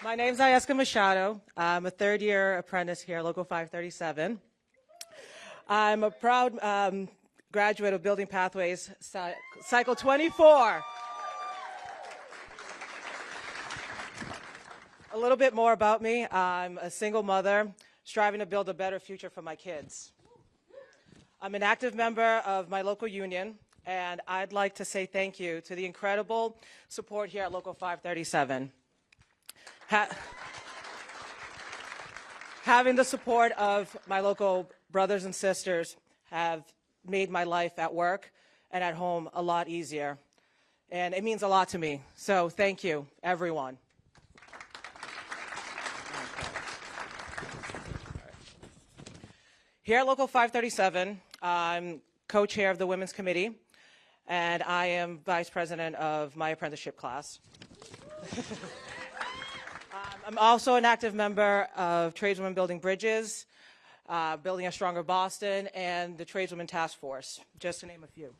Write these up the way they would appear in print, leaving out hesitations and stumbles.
My name's Ayaska Machado. I'm a third-year apprentice here at Local 537. I'm a proud graduate of Building Pathways Cycle 24. A little bit more about me. I'm a single mother striving to build a better future for my kids. I'm an active member of my local union, and I'd like to say thank you to the incredible support here at Local 537. Having the support of my local brothers and sisters have made my life at work and at home a lot easier. And it means a lot to me. So thank you, everyone. Here at Local 537, I'm co-chair of the Women's Committee, and I am vice president of my apprenticeship class. I'm also an active member of Tradeswomen Building Bridges, Building a Stronger Boston, and the Tradeswomen Task Force, just to name a few.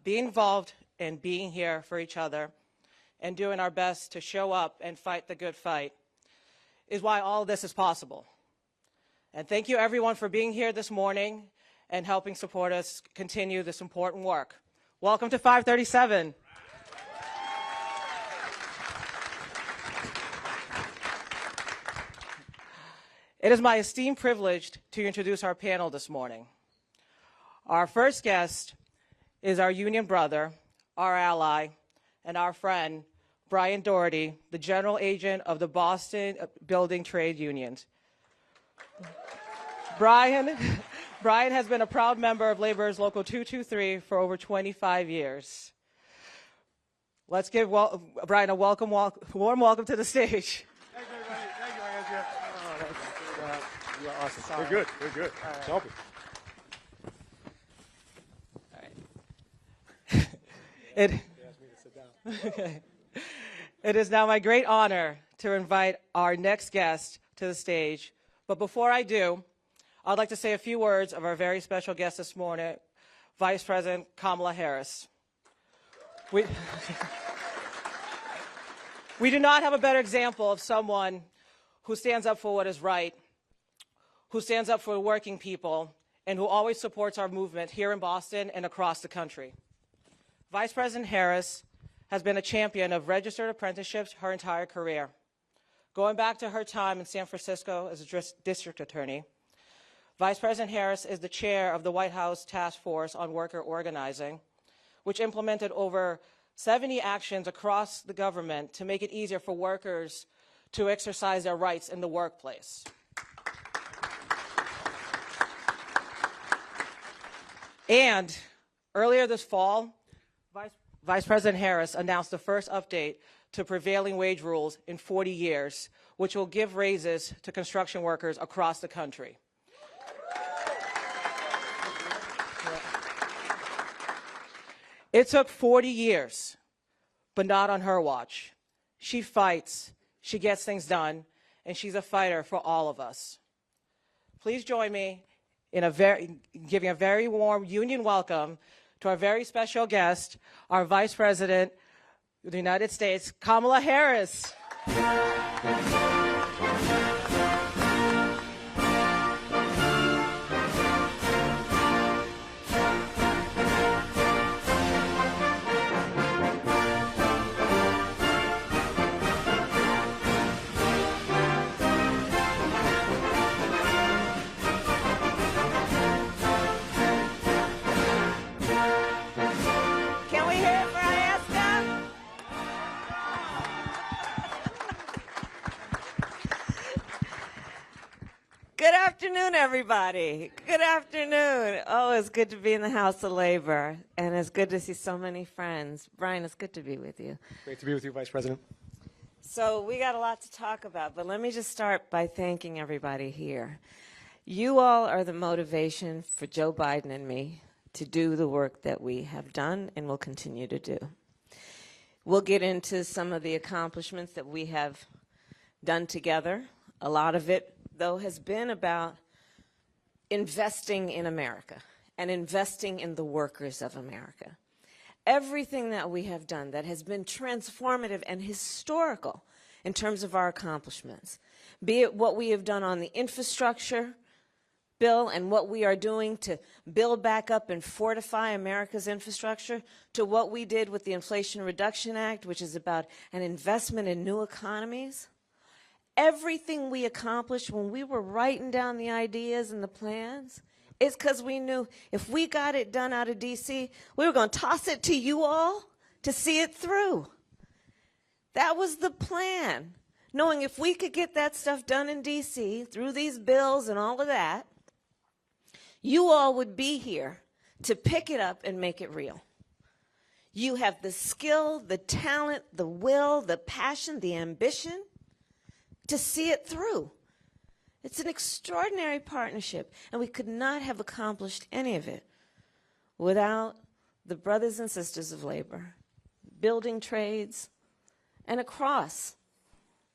Being involved and being here for each other and doing our best to show up and fight the good fight is why all of this is possible. And thank you, everyone, for being here this morning and helping support us continue this important work. Welcome to 537. It is my esteemed privilege to introduce our panel this morning. Our first guest is our union brother, our ally, and our friend, Brian Doherty, the general agent of the Boston Building Trade Unions. Brian has been a proud member of Laborers Local 223 for over 25 years. Let's give Brian a warm welcome to the stage. Thanks, everybody. Thank you, Ayaska. You are awesome. Sorry. We're good. We're good. All right. Okay. It is now my great honor to invite our next guest to the stage. But before I do, I'd like to say a few words of our very special guest this morning, Vice President Kamala Harris. We do not have a better example of someone who stands up for what is right, who stands up for working people, and who always supports our movement here in Boston and across the country. Vice President Harris has been a champion of registered apprenticeships her entire career. Going back to her time in San Francisco as a district attorney, Vice President Harris is the chair of the White House Task Force on Worker Organizing, which implemented over 70 actions across the government to make it easier for workers to exercise their rights in the workplace. And earlier this fall, Vice President Harris announced the first update to prevailing wage rules in 40 years, which will give raises to construction workers across the country. It took 40 years, but not on her watch. She fights, she gets things done, and she's a fighter for all of us. Please join me in giving a very warm union welcome to our very special guest, our Vice President of the United States, Kamala Harris. Good afternoon, everybody. Good afternoon. Oh, it's good to be in the House of Labor, and it's good to see so many friends. Brian, it's good to be with you. Great to be with you, Vice President. So we got a lot to talk about, but let me just start by thanking everybody here. You all are the motivation for Joe Biden and me to do the work that we have done and will continue to do. We'll get into some of the accomplishments that we have done together. A lot of it, though, has been about investing in America and investing in the workers of America. Everything that we have done that has been transformative and historical in terms of our accomplishments, be it what we have done on the infrastructure bill and what we are doing to build back up and fortify America's infrastructure, to what we did with the Inflation Reduction Act, which is about an investment in new economies. Everything we accomplished when we were writing down the ideas and the plans is because we knew if we got it done out of D.C., we were going to toss it to you all to see it through. That was the plan, knowing if we could get that stuff done in D.C. through these bills and all of that, you all would be here to pick it up and make it real. You have the skill, the talent, the will, the passion, the ambition to see it through. It's an extraordinary partnership, and we could not have accomplished any of it without the brothers and sisters of labor, building trades, and across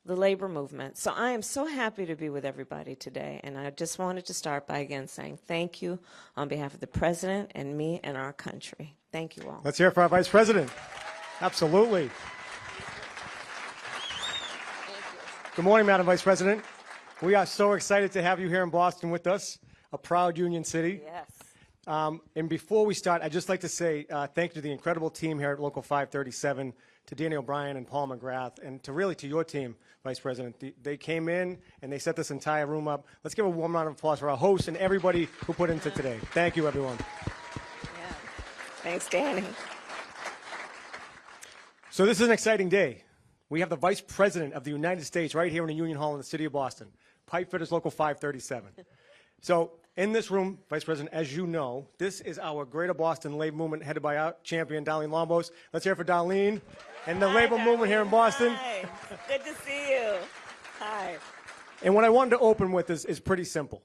the labor movement. So I am so happy to be with everybody today, and I just wanted to start by again saying thank you on behalf of the President and me and our country. Thank you all. Let's hear it for our Vice President. Absolutely. Good morning, Madam Vice President. We are so excited to have you here in Boston with us, a proud Union City. Yes. And before we start, I'd just like to say thank you to the incredible team here at Local 537, to Danny O'Brien and Paul McGrath, and to your team, Vice President. They came in and they set this entire room up. Let's give a warm round of applause for our hosts and everybody who put into today. Thank you, everyone. Yeah. Thanks, Danny. So this is an exciting day. We have the Vice President of the United States right here in the Union Hall in the city of Boston. Pipe Fitters Local 537. So in this room, Vice President, as you know, this is our Greater Boston Labor Movement headed by our champion, Darlene Lombos. Let's hear it for Darlene and the labor movement here in Boston. Hi. Good to see you. Hi. And what I wanted to open with is pretty simple.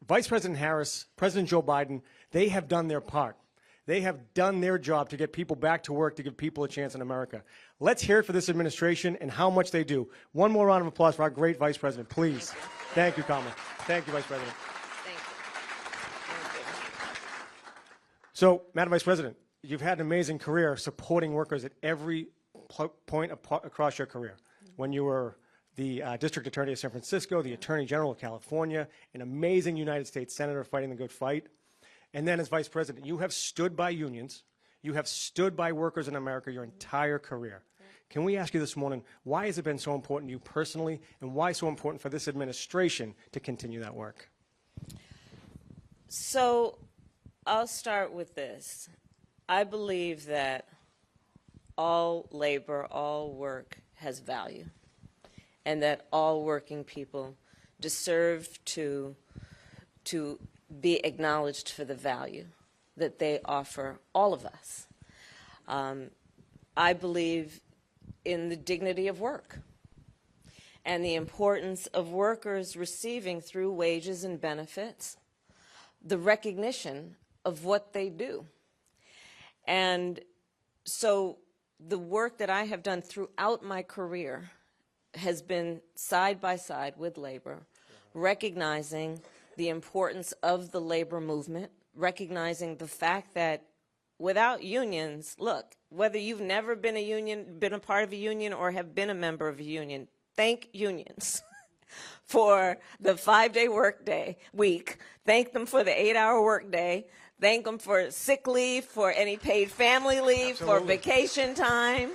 Vice President Harris, President Joe Biden, they have done their part. They have done their job to get people back to work, to give people a chance in America. Let's hear it for this administration and how much they do. One more round of applause for our great Vice President, please. Thank you, Kamala. Thank you, Vice President. Thank you. Thank you. So, Madam Vice President, you've had an amazing career supporting workers at every point across your career. When you were the District Attorney of San Francisco, the Attorney General of California, an amazing United States Senator fighting the good fight. And then as Vice President, you have stood by unions. You have stood by workers in America your entire career. Can we ask you this morning, why has it been so important to you personally, and why so important for this administration to continue that work? So I'll start with this. I believe that all labor, all work has value, and that all working people deserve to be acknowledged for the value that they offer all of us. I believe in the dignity of work and the importance of workers receiving through wages and benefits the recognition of what they do. And so the work that I have done throughout my career has been side by side with labor, recognizing the importance of the labor movement, recognizing the fact that without unions, look, whether you've never been a part of a union or have been a member of a union, thank unions for the 5-day workday week. Thank them for the 8-hour workday. Thank them for sick leave, for any paid family leave, Absolutely. for vacation time.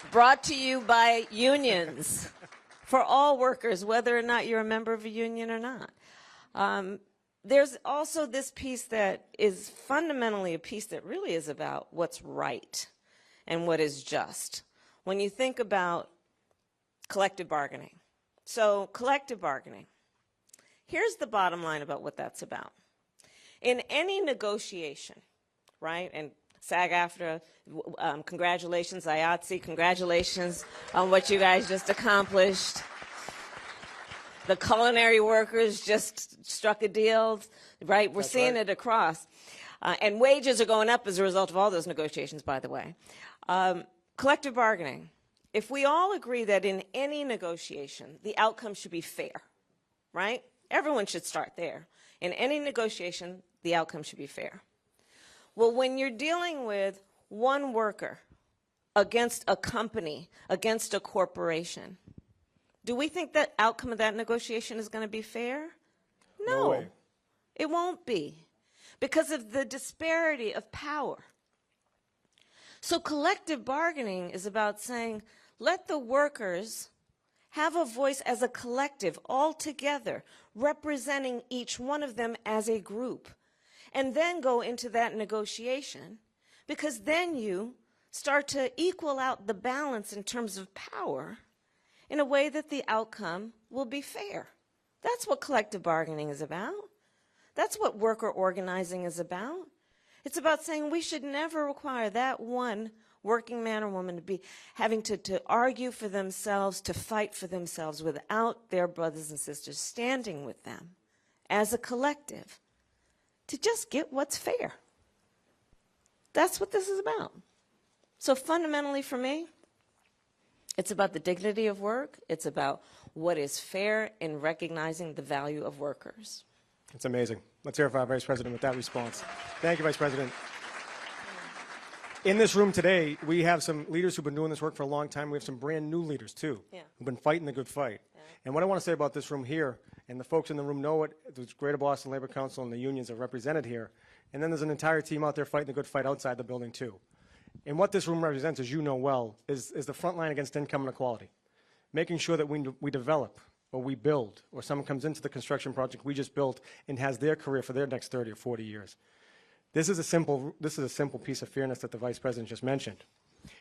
Brought to you by unions. For all workers, whether or not you're a member of a union or not. There's also this piece that is fundamentally a piece that really is about what's right and what is just. When you think about collective bargaining. So collective bargaining, here's the bottom line about what that's about. In any negotiation, right, and SAG-AFTRA, congratulations, IATSE, congratulations on what you guys just accomplished. The culinary workers just struck a deal, right? We're seeing it across. And wages are going up as a result of all those negotiations, by the way. Collective bargaining. If we all agree that in any negotiation, the outcome should be fair, right? Everyone should start there. In any negotiation, the outcome should be fair. Well, when you're dealing with one worker against a company, against a corporation. Do we think that outcome of that negotiation is going to be fair? No way. It won't be, because of the disparity of power. So collective bargaining is about saying, let the workers have a voice as a collective, all together, representing each one of them as a group, and then go into that negotiation, because then you start to equal out the balance in terms of power in a way that the outcome will be fair. That's what collective bargaining is about. That's what worker organizing is about. It's about saying we should never require that one working man or woman to be having to argue for themselves, to fight for themselves without their brothers and sisters standing with them as a collective to just get what's fair. That's what this is about. So fundamentally for me, it's about the dignity of work. It's about what is fair in recognizing the value of workers. It's amazing. Let's hear it for our Vice President with that response. Thank you, Vice President. In this room today, we have some leaders who've been doing this work for a long time. We have some brand new leaders, too, who've been fighting the good fight. And what I want to say about this room here, and the folks in the room know it, the Greater Boston Labor Council and the unions are represented here, and then there's an entire team out there fighting the good fight outside the building, too. And what this room represents, as you know well, is the front line against income inequality, making sure that we develop or we build, or someone comes into the construction project we just built and has their career for their next 30 or 40 years. This is a simple piece of fairness that the Vice President just mentioned.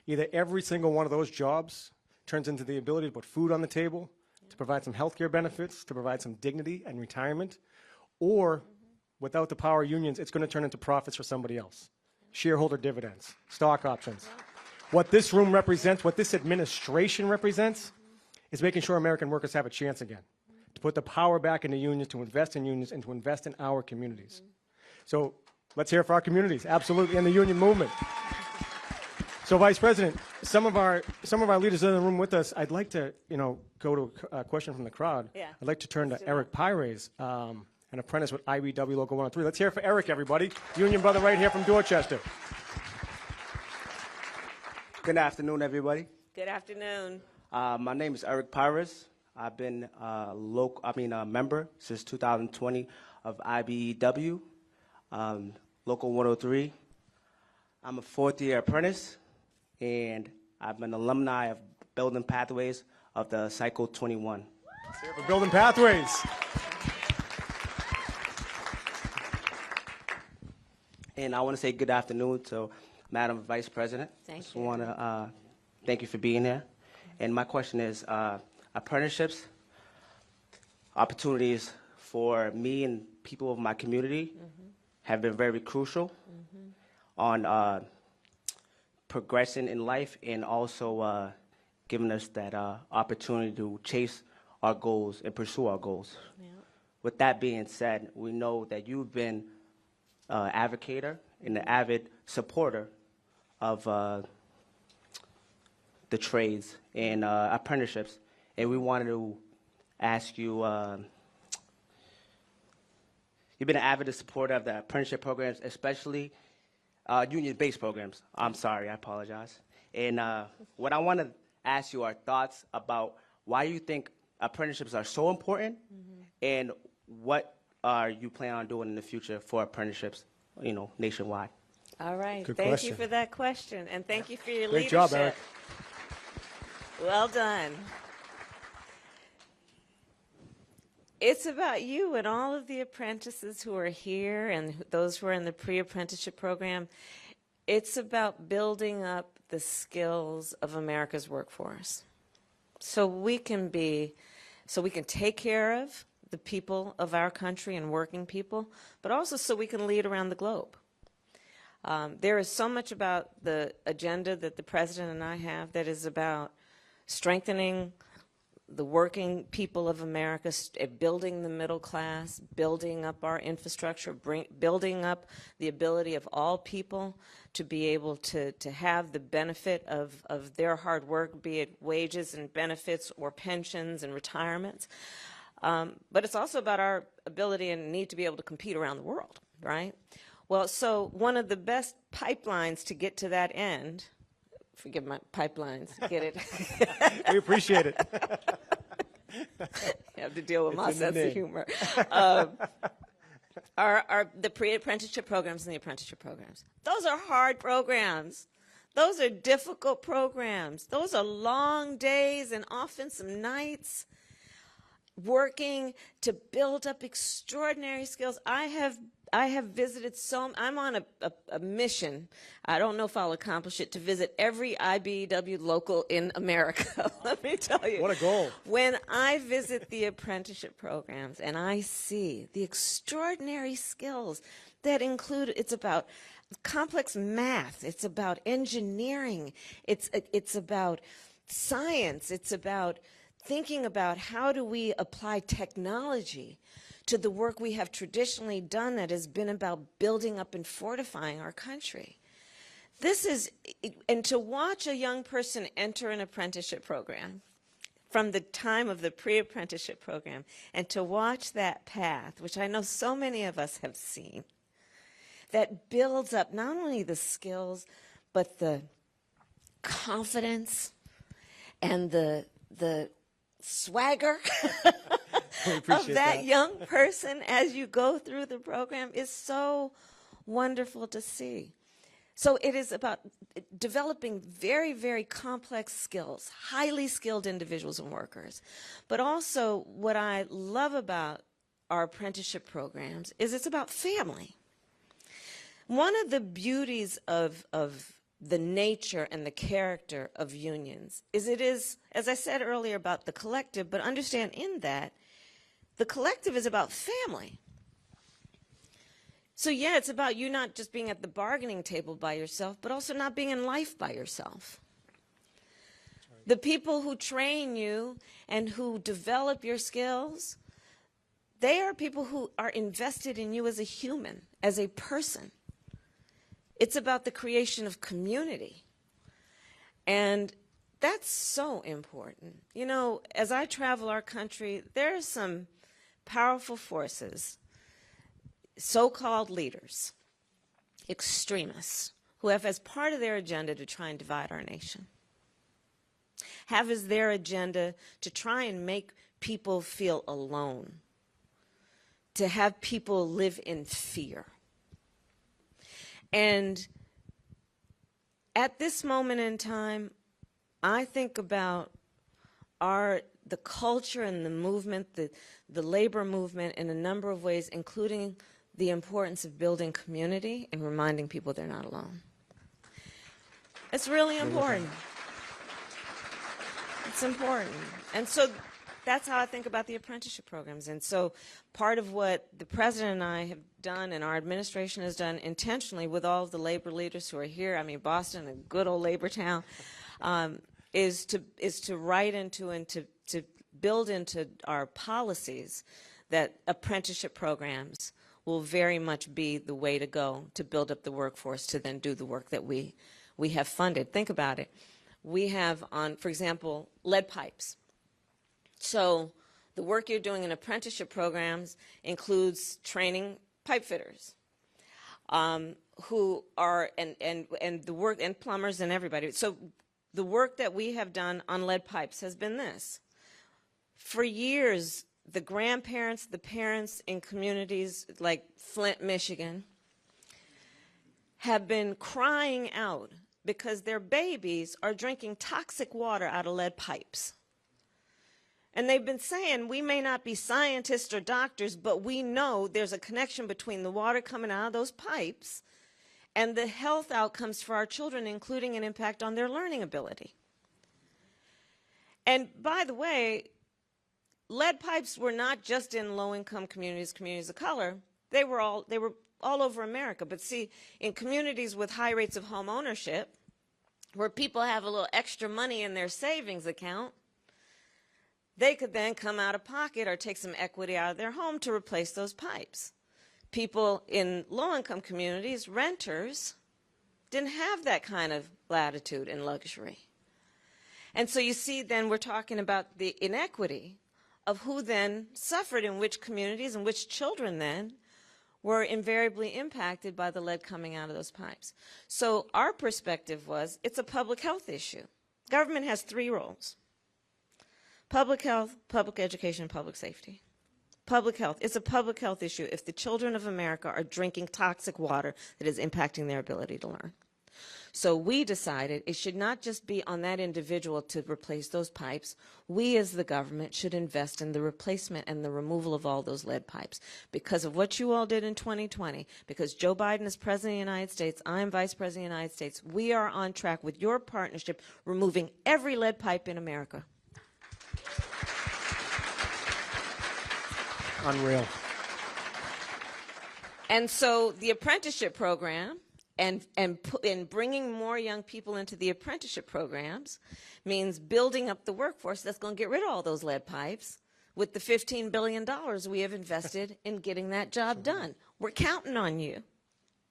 Either every single one of those jobs turns into the ability to put food on the table, to provide some health care benefits, to provide some dignity and retirement, or without the power of unions, it's going to turn into profits for somebody else. Shareholder dividends, stock options. What this room represents, what this administration represents, is making sure American workers have a chance again, to put the power back into unions, to invest in unions, and to invest in our communities. So let's hear it for our communities, absolutely, and the union movement. So, Vice President, some of our leaders in the room with us, I'd like to, go to a question from the crowd. Yeah. I'd like to turn to Eric Pires, an apprentice with IBEW Local 103. Let's hear it for Eric, everybody. Union brother right here from Dorchester. Good afternoon, everybody. Good afternoon. My name is Eric Pires. I've been a member since 2020 of IBEW, Local 103. I'm a fourth-year apprentice, and I'm an alumni of Building Pathways of the Cycle 21. Let's hear it for Building Pathways. And I want to say good afternoon to Madam Vice President. Thank you. Just want to thank you for being here. And my question is, apprenticeships, opportunities for me and people of my community have been very crucial on progressing in life, and also giving us that opportunity to chase our goals and pursue our goals. Yeah. With that being said, we know that you've been an advocator and an avid supporter of the trades and apprenticeships, and we wanted to ask you, you've been an avid supporter of the apprenticeship programs, especially union-based programs. I'm sorry, I apologize. And what I want to ask you are thoughts about why you think apprenticeships are so important, and what are you planning on doing in the future for apprenticeships, nationwide? All right. Good Thank question. you for that question, and thank you for your Great leadership. job, Eric. Well done. It's about you and all of the apprentices who are here and those who are in the pre-apprenticeship program. It's about building up the skills of America's workforce, so we can take care of the people of our country and working people, but also so we can lead around the globe. There is so much about the agenda that the President and I have that is about strengthening the working people of America, building the middle class, building up our infrastructure, building up the ability of all people to be able to have the benefit of their hard work, be it wages and benefits or pensions and retirements. But it's also about our ability and need to be able to compete around the world, right? Well, so one of the best pipelines to get to that end forgive my pipelines, get it? We appreciate it. You have to deal with my It's in the sense of name. humor. Are the pre-apprenticeship programs and the apprenticeship programs. Those are hard programs. Those are difficult programs. Those are long days and often some nights working to build up extraordinary skills. I have visited I'm on a mission. I don't know if I'll accomplish it, to visit every IBEW local in America. Let me tell you. What a goal. When I visit the apprenticeship programs and I see the extraordinary skills that include, it's about complex math, it's about engineering, it's about science, it's about thinking about how do we apply technology to the work we have traditionally done that has been about building up and fortifying our country. And to watch a young person enter an apprenticeship program from the time of the pre-apprenticeship program, and to watch that path, which I know so many of us have seen, that builds up not only the skills, but the confidence and the swagger of that young person as you go through the program is so wonderful to see. So it is about developing very, very complex skills, highly skilled individuals and workers. But also what I love about our apprenticeship programs is it's about family. One of the beauties of the nature and the character of unions is it is, as I said earlier, about the collective, but understand in that the collective is about family. So yeah, it's about you not just being at the bargaining table by yourself, but also not being in life by yourself. The people who train you and who develop your skills, they are people who are invested in you as a human, as a person. It's about the creation of community. And that's so important. You know, as I travel our country, there are some powerful forces, so-called leaders, extremists, who have as part of their agenda to try and divide our nation, have as their agenda to try and make people feel alone, to have people live in fear. And at this moment in time, I think about the culture and the movement, the labor movement in a number of ways, including the importance of building community and reminding people they're not alone. It's really important. It's important. And so that's how I think about the apprenticeship programs. And so part of what the President and I have done and our administration has done intentionally with all of the labor leaders who are here, I mean, Boston, a good old labor town, is to write into and to build into our policies that apprenticeship programs will very much be the way to go to build up the workforce to then do the work that we have funded. Think about it. We have on, for example, lead pipes. So the work you're doing in apprenticeship programs includes training pipe fitters, who are and the work and plumbers and everybody. So the work that we have done on lead pipes has been this. For years, the grandparents, the parents in communities like Flint, Michigan, have been crying out because their babies are drinking toxic water out of lead pipes. And they've been saying, we may not be scientists or doctors, but we know there's a connection between the water coming out of those pipes and the health outcomes for our children, including an impact on their learning ability. And by the way, lead pipes were not just in low-income communities, communities of color. They were all over America. But see, in communities with high rates of home ownership, where people have a little extra money in their savings account, they could then come out of pocket or take some equity out of their home to replace those pipes. People in low-income communities, renters, didn't have that kind of latitude and luxury. And so you see then we're talking about the inequity of who then suffered in which communities and which children then were invariably impacted by the lead coming out of those pipes. So our perspective was it's a public health issue. Government has three roles: public health, public education, public safety. Public health. It's a public health issue if the children of America are drinking toxic water that is impacting their ability to learn. So we decided it should not just be on that individual to replace those pipes. We as the government should invest in the replacement and the removal of all those lead pipes. Because of what you all did in 2020, because Joe Biden is President of the United States, I'm Vice President of the United States, we are on track with your partnership removing every lead pipe in America. Unreal. And so the apprenticeship program and bringing more young people into the apprenticeship programs means building up the workforce that's going to get rid of all those lead pipes with the $15 billion we have invested in getting that job done. We're counting on you.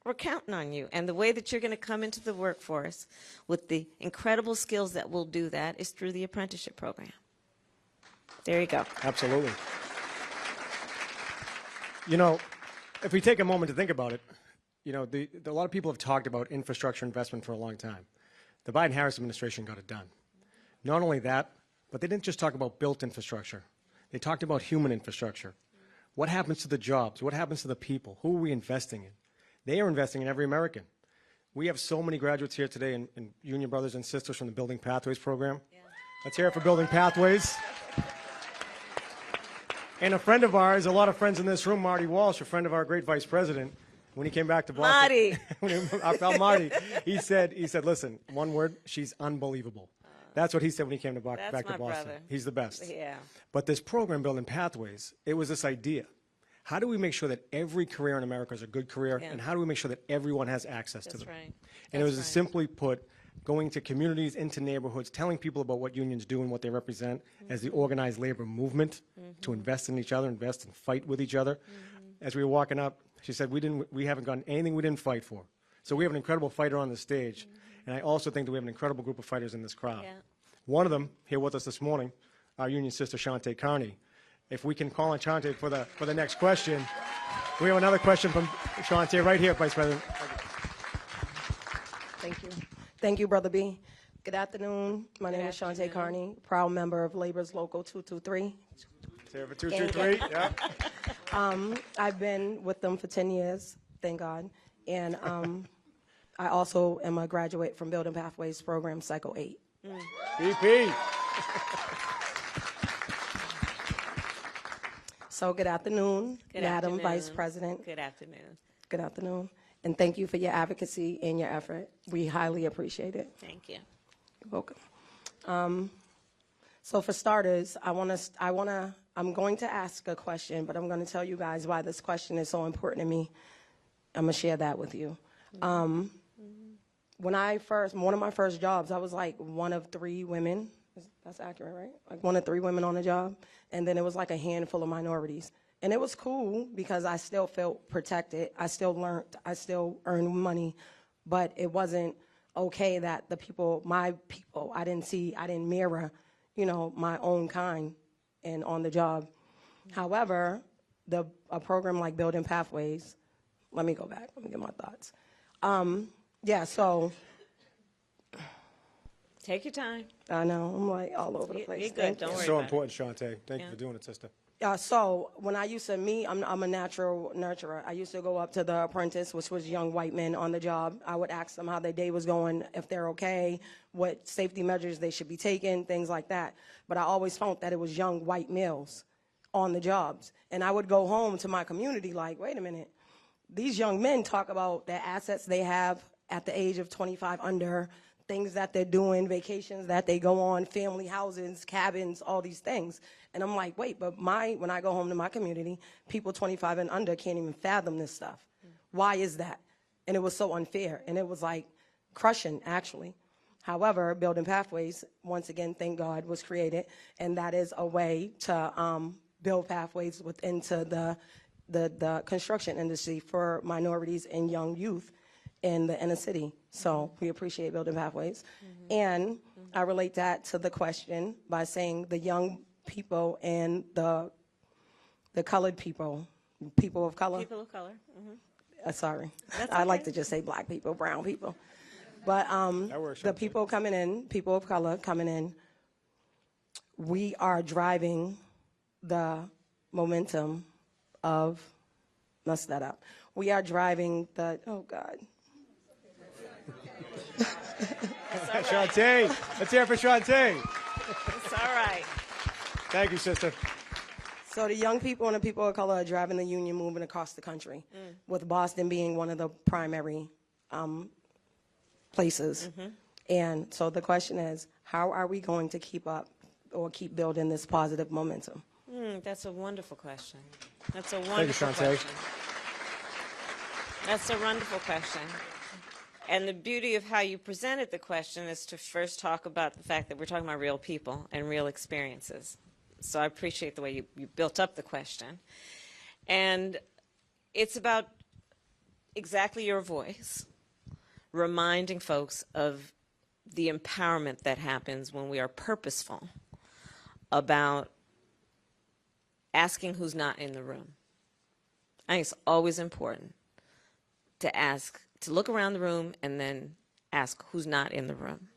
We're counting on you. And the way that you're going to come into the workforce with the incredible skills that will do that is through the apprenticeship program. There you go. Absolutely. You know, if we take a moment to think about it, you know, a lot of people have talked about infrastructure investment for a long time. The Biden-Harris administration got it done. Not only that, but they didn't just talk about built infrastructure. They talked about human infrastructure. What happens to the jobs? What happens to the people? Who are we investing in? They are investing in every American. We have so many graduates here today and union brothers and sisters from the Building Pathways program. Yeah. Let's hear it for Building Pathways. And a friend of ours, a lot of friends in this room, Marty Walsh, a friend of our great vice president, when he came back to Boston. Marty. I found Marty. He said, listen, one word, she's unbelievable. That's what he said when he came back to Boston. Brother. He's the best. Yeah. But this program, Building Pathways, it was this idea. How do we make sure that every career in America is a good career, and how do we make sure that everyone has access to them? Right. And it was simply put, going to communities, into neighborhoods, telling people about what unions do and what they represent as the organized labor movement to invest in each other, invest and fight with each other. As we were walking up, she said, we haven't gotten anything we didn't fight for. So we have an incredible fighter on the stage, and I also think that we have an incredible group of fighters in this crowd. Yeah. One of them, here with us this morning, our union sister, Shantae Carney. If we can call on Shantae for the next question. We have another question from Shantae right here, Vice President. Thank you. Thank you, Brother B. Good afternoon. My name is Shantae Carney, proud member of Labor's Local 223. Here for 223, yeah. I've been with them for 10 years, thank God. And I also am a graduate from Building Pathways Program, Cycle 8. BP. So good afternoon, Good Madam afternoon. Vice President. Good afternoon. Good afternoon. And thank you for your advocacy and your effort. We highly appreciate it. Thank you. You're welcome. So for starters, I'm going to ask a question, but I'm going to tell you guys why this question is so important to me. I'm going to share that with you. One of my first jobs, I was like one of 3 women. That's accurate, right? Like one of 3 women on the job. And then it was like a handful of minorities. And it was cool because I still felt protected. I still learned, I still earned money, but it wasn't okay that my people, I didn't mirror, my own kind and on the job. However, a program like Building Pathways, let me go back, let me get my thoughts. So. Take your time. I know, I'm like all over the place. You're good, don't worry So about important, Shantae. Thank you for doing it, sister. So when I used to meet, I'm a natural nurturer. I used to go up to the apprentice, which was young white men on the job. I would ask them how their day was going, if they're okay, what safety measures they should be taking, things like that. But I always found that it was young white males on the jobs. And I would go home to my community like, wait a minute, these young men talk about the assets they have at the age of 25 under, things that they're doing, vacations that they go on, family houses, cabins, all these things. And I'm like, wait, but when I go home to my community, people 25 and under can't even fathom this stuff. Why is that? And it was so unfair. And it was like crushing, actually. However, Building Pathways, once again, thank God, was created. And that is a way to build pathways into the construction industry for minorities and young youth in the inner city. So we appreciate Building Pathways. And I relate that to the question by saying the young people and the colored people, People of color. People of color. Sorry, That's I like okay. to just say black people, brown people. But works, the people coming in, people of color coming in, we are driving the momentum of, mess that up. We are driving the, oh God. Shantae, let's hear it for Shantae. It's all right. Thank you, sister. So the young people and the people of color are driving the union movement across the country, with Boston being one of the primary places. And so the question is, how are we going to keep up or keep building this positive momentum? That's a wonderful question. That's a Thank you, wonderful Shantae. question. That's a wonderful question. And the beauty of how you presented the question is to first talk about the fact that we're talking about real people and real experiences. So I appreciate the way you built up the question. And it's about exactly your voice, reminding folks of the empowerment that happens when we are purposeful about asking who's not in the room. I think it's always important to ask, to look around the room and then ask who's not in the room,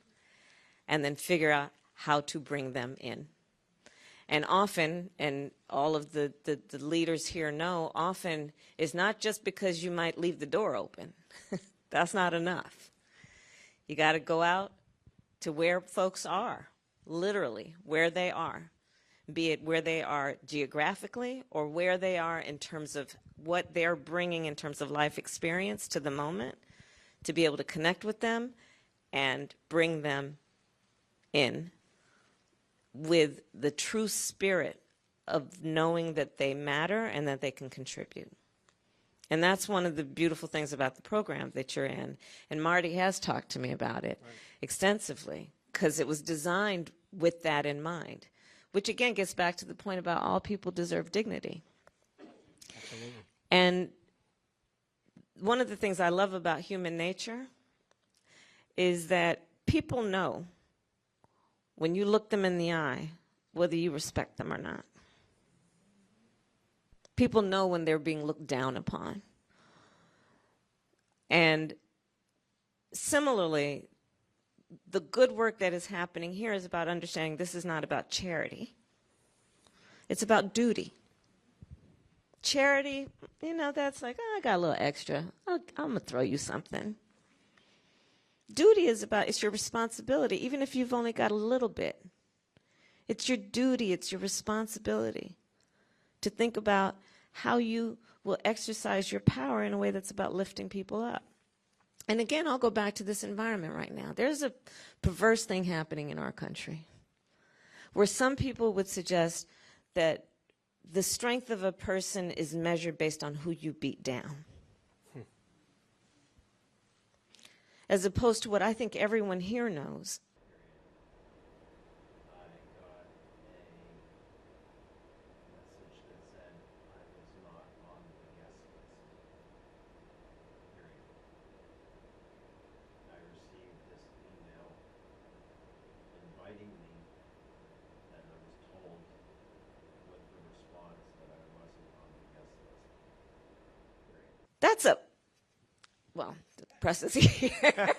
and then figure out how to bring them in. And often, and all of the leaders here know, often is not just because you might leave the door open. That's not enough. You got to go out to where folks are, literally where they are, be it where they are geographically or where they are in terms of what they're bringing in terms of life experience to the moment, to be able to connect with them and bring them in with the true spirit of knowing that they matter and that they can contribute. And that's one of the beautiful things about the program that you're in. And Marty has talked to me about it extensively, because it was designed with that in mind, which again gets back to the point about all people deserve dignity. Absolutely. And one of the things I love about human nature is that people know when you look them in the eye whether you respect them or not. People know when they're being looked down upon. And similarly, the good work that is happening here is about understanding this is not about charity. It's about duty. Charity, you know, that's like, oh, I got a little extra. I'm going to throw you something. Duty is about, it's your responsibility, even if you've only got a little bit. It's your duty, it's your responsibility to think about how you will exercise your power in a way that's about lifting people up. And again, I'll go back to this environment right now. There's a perverse thing happening in our country where some people would suggest that the strength of a person is measured based on who you beat down. As opposed to what I think everyone here knows. That's a, well, the press is here.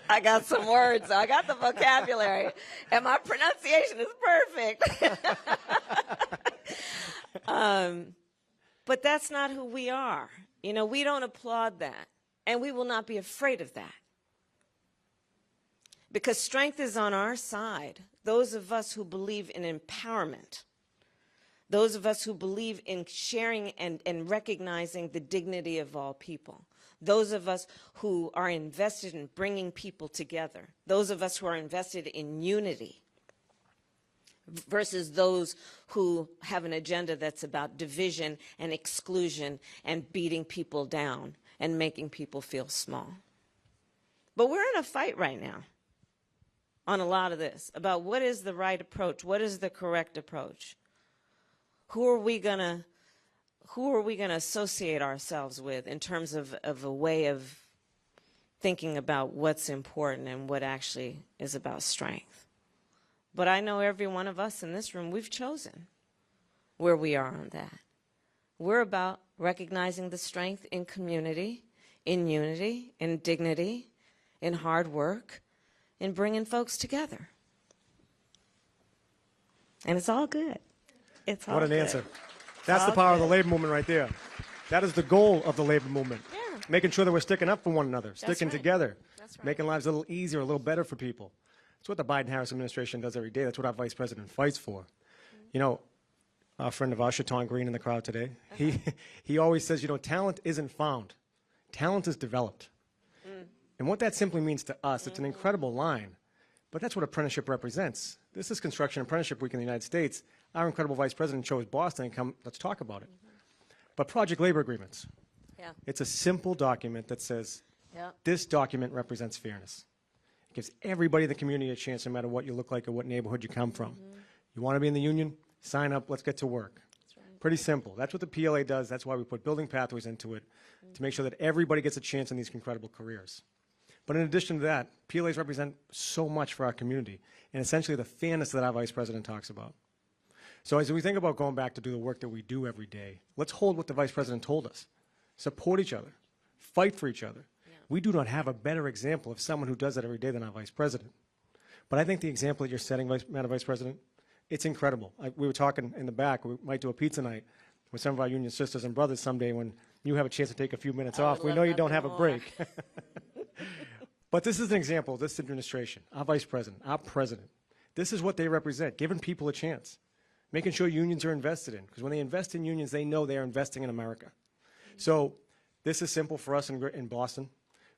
I got some words, I got the vocabulary, and my pronunciation is perfect. But that's not who we are. You know, we don't applaud that, and we will not be afraid of that. Because strength is on our side, those of us who believe in empowerment. Those of us who believe in sharing and recognizing the dignity of all people. Those of us who are invested in bringing people together. Those of us who are invested in unity versus those who have an agenda that's about division and exclusion and beating people down and making people feel small. But we're in a fight right now on a lot of this about what is the right approach, what is the correct approach. Who are we gonna associate ourselves with in terms of a way of thinking about what's important and what actually is about strength? But I know every one of us in this room, we've chosen where we are on that. We're about recognizing the strength in community, in unity, in dignity, in hard work, in bringing folks together. And it's all good. It's all What an good. answer. That's the all power of the good. labor movement right there. That is the goal of the labor movement. Yeah. Making sure that we're sticking up for one another, sticking right. together, That's right. making lives a little easier, a little better for people. That's what the Biden-Harris administration does every day. That's what our vice president fights for. You know, our friend of ours, Shaton Green, in the crowd today, he always says, you know, talent isn't found. Talent is developed. And what that simply means to us, it's an incredible line, but that's what apprenticeship represents. This is Construction Apprenticeship Week in the United States. Our incredible vice president chose Boston and come, let's talk about it. But project labor agreements, Yeah. it's a simple document that says, Yeah. this document represents fairness. It gives everybody in the community a chance, no matter what you look like or what neighborhood you come from. You want to be in the union? Sign up, let's get to work. Pretty simple. That's what the PLA does. That's why we put building pathways into it, to make sure that everybody gets a chance in these incredible careers. But in addition to that, PLAs represent so much for our community, and essentially the fairness that our vice president talks about. So as we think about going back to do the work that we do every day, let's hold what the vice president told us. Support each other. Fight for each other. We do not have a better example of someone who does that every day than our vice president. But I think the example that you're setting, Madam Vice President, it's incredible. We were talking in the back, we might do a pizza night with some of our union sisters and brothers someday when you have a chance to take a few minutes I would off. We love know you don't nothing have a more. break. But this is an example of this administration, our vice president, our president. This is what they represent, giving people a chance, making sure unions are invested in. Because when they invest in unions, they know they are investing in America. So this is simple for us in Boston.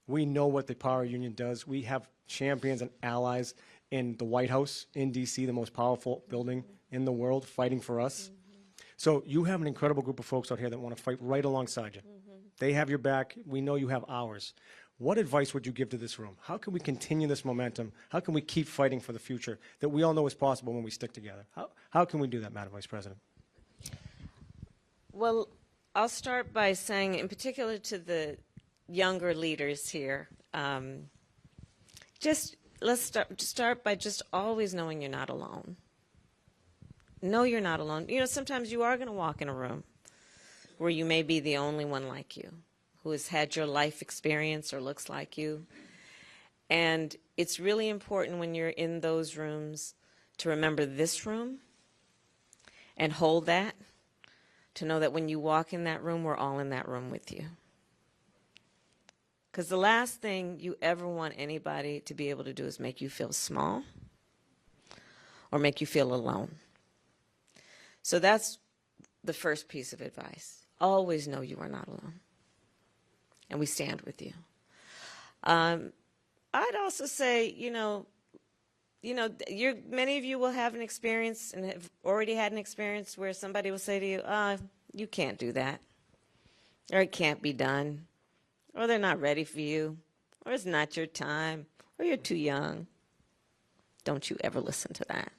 We know what the power union does. We have champions and allies in the White House, in D.C., the most powerful building in the world, fighting for us. So you have an incredible group of folks out here that want to fight right alongside you. They have your back. We know you have ours. What advice would you give to this room? How can we continue this momentum? How can we keep fighting for the future that we all know is possible when we stick together? How can we do that, Madam Vice President? Well, I'll start by saying, in particular to the younger leaders here, let's start by just always knowing you're not alone. Know you're not alone. You know, sometimes you are going to walk in a room where you may be the only one like you, who has had your life experience or looks like you. And it's really important when you're in those rooms to remember this room and hold that, to know that when you walk in that room, we're all in that room with you. Because the last thing you ever want anybody to be able to do is make you feel small or make you feel alone. So that's the first piece of advice. Always know you are not alone. And we stand with you. I'd also say, many of you will have an experience and have already had an experience where somebody will say to you, you can't do that, or it can't be done, or they're not ready for you, or it's not your time, or you're too young. Don't you ever listen to that.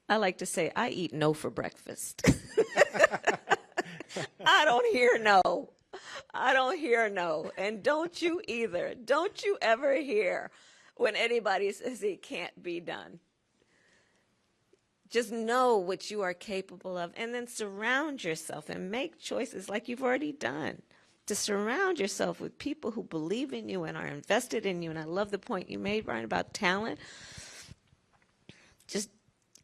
I like to say, I eat no for breakfast. I don't hear no. I don't hear no. And don't you either. Don't you ever hear when anybody says it can't be done. Just know what you are capable of, and then surround yourself and make choices like you've already done. To surround yourself with people who believe in you and are invested in you. And I love the point you made, Brian, about talent.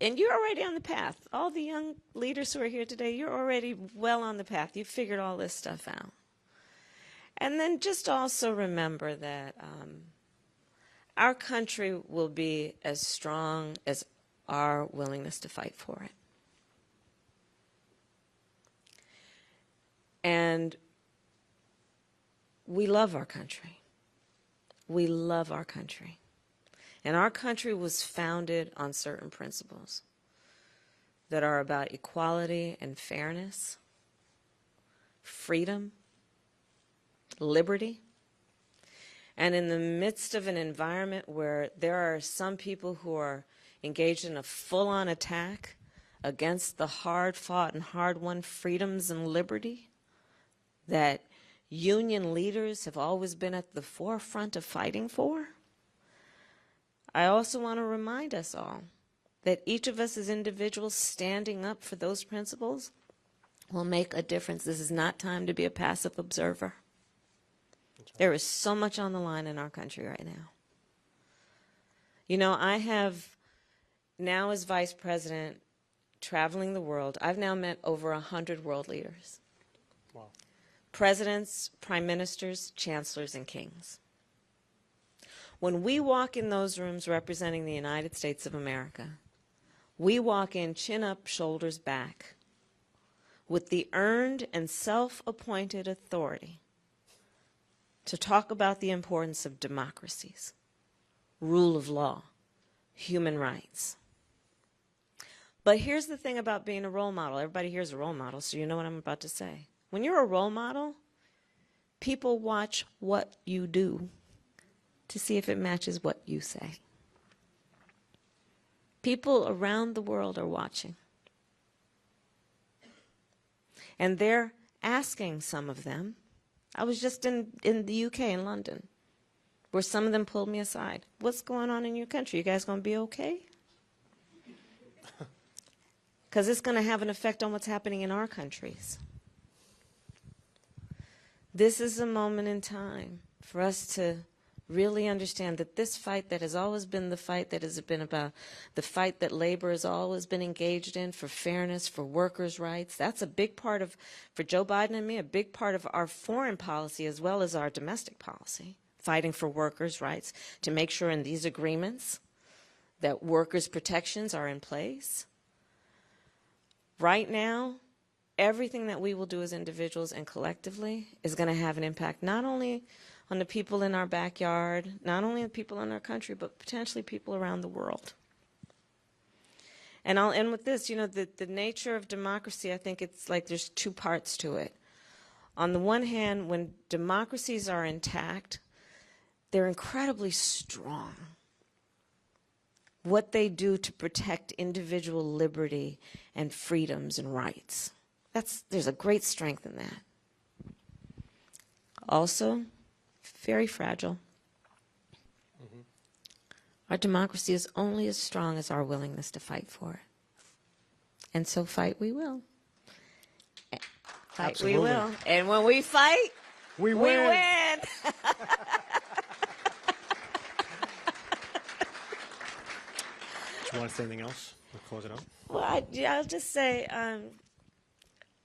And you're already on the path. All the young leaders who are here today, you're already well on the path. You've figured all this stuff out. And then just also remember that our country will be as strong as our willingness to fight for it. And we love our country. We love our country. And our country was founded on certain principles that are about equality and fairness, freedom, liberty. And in the midst of an environment where there are some people who are engaged in a full-on attack against the hard-fought and hard-won freedoms and liberty that union leaders have always been at the forefront of fighting for, I also want to remind us all that each of us as individuals standing up for those principles will make a difference. This is not time to be a passive observer. There is so much on the line in our country right now. You know, I have now as vice president traveling the world, I've now met over 100 world leaders. Wow. Presidents, prime ministers, chancellors, and kings. When we walk in those rooms representing the United States of America, we walk in chin up, shoulders back, with the earned and self-appointed authority to talk about the importance of democracies, rule of law, human rights. But here's the thing about being a role model. Everybody here is a role model, so you know what I'm about to say. When you're a role model, people watch what you do to see if it matches what you say. People around the world are watching. And they're asking some of them. I was just in the UK, in London, where some of them pulled me aside. What's going on in your country? You guys going to be okay? Because it's going to have an effect on what's happening in our countries. This is a moment in time for us to really understand that this fight that has always been the fight that has been about, the fight that labor has always been engaged in for fairness, for workers' rights, that's a big part of, for Joe Biden and me, a big part of our foreign policy as well as our domestic policy, fighting for workers' rights, to make sure in these agreements that workers' protections are in place. Right now, everything that we will do as individuals and collectively is going to have an impact not only on the people in our backyard, not only the people in our country, but potentially people around the world. And I'll end with this. You know, the nature of democracy, I think it's like there's two parts to it. On the one hand, when democracies are intact, they're incredibly strong. What they do to protect individual liberty and freedoms and rights. There's a great strength in that. Also, very fragile. Mm-hmm. Our democracy is only as strong as our willingness to fight for it. And so fight we will. Fight Absolutely. we will. And when we fight, we win. Do you want to say anything else? We'll close it out. Well, I'll just say,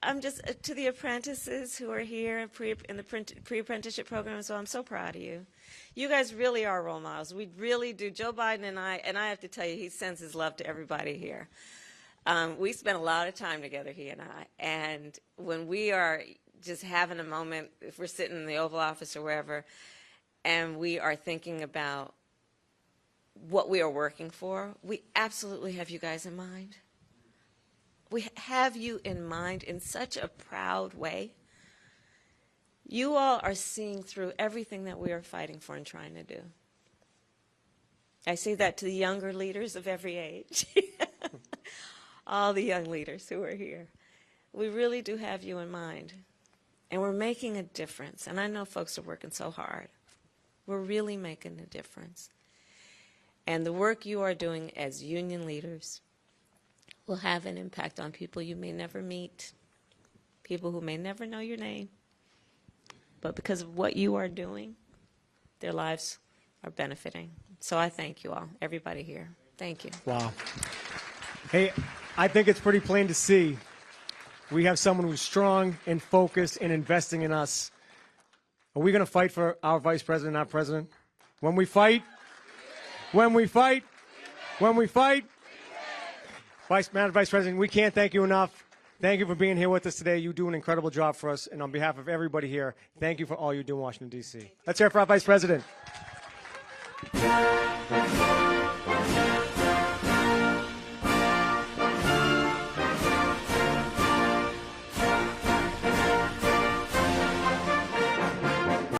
I'm just, to the apprentices who are here in the pre-apprenticeship program as well, I'm so proud of you. You guys really are role models. We really do. Joe Biden and I have to tell you, he sends his love to everybody here. We spend a lot of time together, he and I. And when we are just having a moment, if we're sitting in the Oval Office or wherever, and we are thinking about what we are working for, we absolutely have you guys in mind. We have you in mind in such a proud way. You all are seeing through everything that we are fighting for and trying to do. I say that to the younger leaders of every age. All the young leaders who are here. We really do have you in mind. And we're making a difference. And I know folks are working so hard. We're really making a difference. And the work you are doing as union leaders will have an impact on people you may never meet, people who may never know your name. But because of what you are doing, their lives are benefiting. So I thank you all, everybody here. Thank you. Wow. Hey, I think it's pretty plain to see. We have someone who's strong and focused and investing in us. Are we going to fight for our vice president, our president? When we fight, Madam Vice President, we can't thank you enough. Thank you for being here with us today. You do an incredible job for us. And on behalf of everybody here, thank you for all you do in Washington, D.C. Let's hear it for our Vice President.